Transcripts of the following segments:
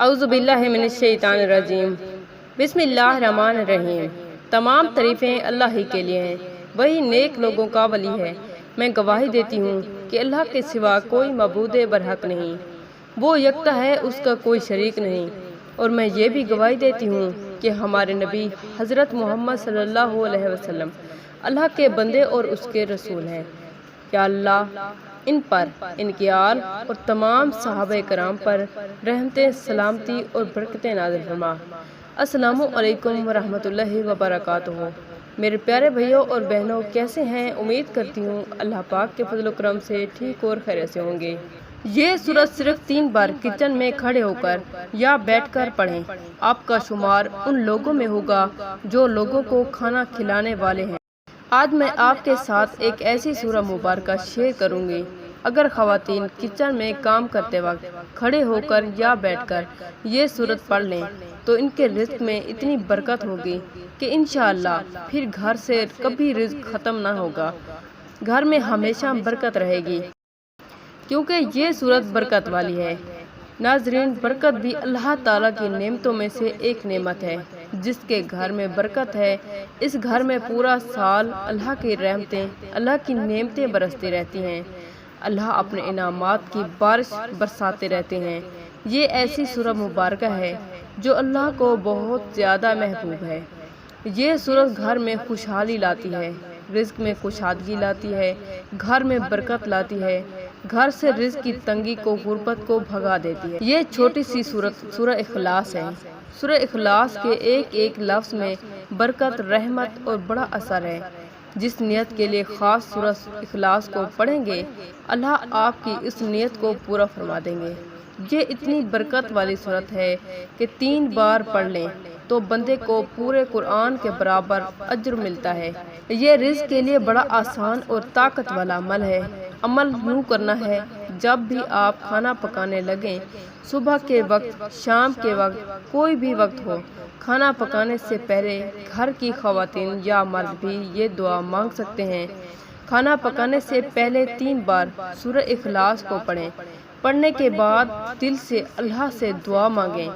اعوذ باللہ من الشیطان الرجیم۔ بسم اللہ الرحمن الرحیم۔ تمام تعریفیں اللہ ہی کے لیے ہیں، وہی نیک لوگوں کا ولی ہے۔ میں گواہی دیتی ہوں کہ اللہ کے سوا کوئی معبود برحق نہیں، وہ یکتا ہے، اس کا کوئی شریک نہیں۔ اور میں یہ بھی گواہی دیتی ہوں کہ ہمارے نبی حضرت محمد صلی اللہ علیہ وسلم اللہ کے بندے اور اس کے رسول ہیں۔ یا اللہ ان پر، ان کے آل اور تمام صحابہ کرام پر رحمتیں، سلامتی اور برکتیں نازل فرما۔ السلام علیکم ورحمۃ اللہ وبرکاتہ۔ میرے پیارے بھائیوں اور بہنوں، کیسے ہیں؟ امید کرتی ہوں اللہ پاک کے فضل و کرم سے ٹھیک اور خیریت سے ہوں گے۔ یہ سورت صرف 3 بار کچن میں کھڑے ہو کر یا بیٹھ کر پڑھیں۔ آپ کا شمار ان لوگوں میں ہوگا جو لوگوں کو کھانا کھلانے والے ہیں۔ آج میں آپ کے ساتھ ایک ایسی سورہ مبارکہ شیئر کروں گی۔ اگر خواتین کچن میں کام کرتے وقت کھڑے ہو کر یا بیٹھ کر یہ سورت پڑھ لیں تو ان کے رزق میں اتنی برکت ہوگی کہ انشاءاللہ پھر گھر سے کبھی رزق ختم نہ ہوگا، گھر میں ہمیشہ برکت رہے گی، کیونکہ یہ سورت برکت والی ہے۔ ناظرین، برکت بھی اللہ تعالیٰ کی نعمتوں میں سے ایک نعمت ہے۔ جس کے گھر میں برکت ہے، اس گھر میں پورا سال اللہ کی رحمتیں، اللہ کی نعمتیں برستی رہتی ہیں۔ اللہ اپنے انعامات کی بارش برساتے رہتے ہیں۔ یہ ایسی سورہ مبارکہ ہے جو اللہ کو بہت زیادہ محبوب ہے۔ یہ سورت گھر میں خوشحالی لاتی ہے، رزق میں کشادگی لاتی ہے، گھر میں برکت لاتی ہے، گھر سے رزق کی تنگی کو، غربت کو بھگا دیتی ہے۔ یہ چھوٹی سی سورت سورہ اخلاص ہے۔ سورہ اخلاص کے ایک ایک لفظ میں برکت، رحمت اور بڑا اثر ہے۔ جس نیت کے لیے خاص سورہ اخلاص کو پڑھیں گے، اللہ آپ کی اس نیت کو پورا فرما دیں گے۔ یہ اتنی برکت والی سورت ہے کہ 3 بار پڑھ لیں تو بندے کو پورے قرآن کے برابر اجر ملتا ہے۔ یہ رزق کے لیے بڑا آسان اور طاقت والا عمل ہے۔ عمل یوں کرنا ہے، جب بھی آپ کھانا پکانے لگیں، صبح کے وقت، شام کے وقت، کوئی بھی وقت ہو، کھانا پکانے سے پہلے گھر کی خواتین یا مرد بھی یہ دعا مانگ سکتے ہیں۔ کھانا پکانے سے پہلے 3 بار سورہ اخلاص کو پڑھیں۔ پڑھنے کے بعد دل سے اللہ سے دعا مانگیں،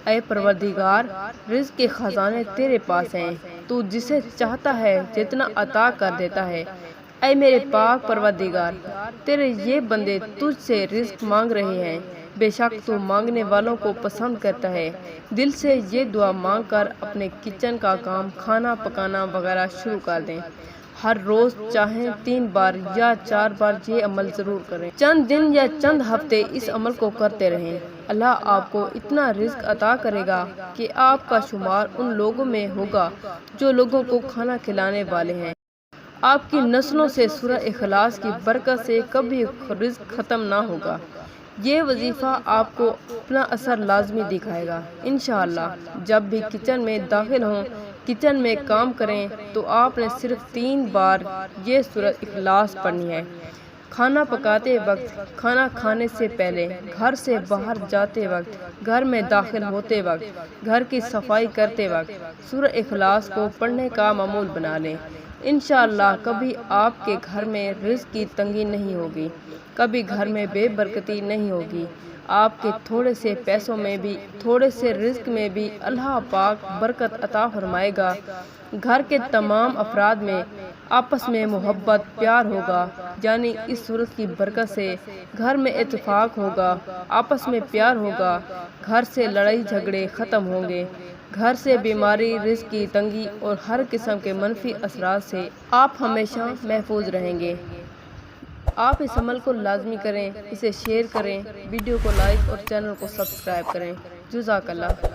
اے پروردگار، رزق کے خزانے تیرے پاس ہیں، تو جسے چاہتا ہے جتنا عطا کر دیتا ہے۔ اے میرے پاک پروردگار، تیرے یہ بندے تجھ سے رزق مانگ رہے ہیں، بے شک تو مانگنے والوں کو پسند کرتا ہے۔ دل سے یہ دعا مانگ کر اپنے کچن کا کام، کھانا پکانا وغیرہ شروع کر دیں۔ ہر روز چاہیں 3 بار یا 4 بار یہ عمل ضرور کریں۔ چند دن یا چند ہفتے اس عمل کو کرتے رہیں، اللہ آپ کو اتنا رزق عطا کرے گا کہ آپ کا شمار ان لوگوں میں ہوگا جو لوگوں کو کھانا کھلانے والے ہیں۔ آپ کی نسلوں سے سورہ اخلاص کی برکت سے کبھی رزق ختم نہ ہوگا۔ یہ وظیفہ آپ کو اپنا اثر لازمی دکھائے گا انشاءاللہ۔ جب بھی کچن میں داخل ہوں، کچن میں کام کریں تو آپ نے صرف 3 بار یہ سورہ اخلاص پڑھنی ہے۔ کھانا پکاتے وقت، کھانا کھانے سے پہلے، گھر سے باہر جاتے وقت، گھر میں داخل ہوتے وقت، گھر کی صفائی کرتے وقت سورہ اخلاص کو پڑھنے کا معمول بنا لیں۔ انشاءاللہ کبھی آپ کے گھر میں رزق کی تنگی نہیں ہوگی، کبھی گھر میں بے برکتی نہیں ہوگی۔ آپ کے تھوڑے سے پیسوں میں بھی، تھوڑے سے رزق میں بھی اللہ پاک برکت عطا فرمائے گا۔ گھر کے تمام افراد میں آپس میں محبت، پیار ہوگا، یعنی اس سورت کی برکت سے گھر میں اتفاق ہوگا، آپس میں پیار ہوگا، گھر سے لڑائی جھگڑے ختم ہوں گے، گھر سے بیماری، رزق کی تنگی اور ہر قسم کے منفی اثرات سے آپ ہمیشہ محفوظ رہیں گے۔ آپ اس عمل کو لازمی کریں، اسے شیئر کریں، ویڈیو کو لائک اور چینل کو سبسکرائب کریں۔ جزاک اللہ۔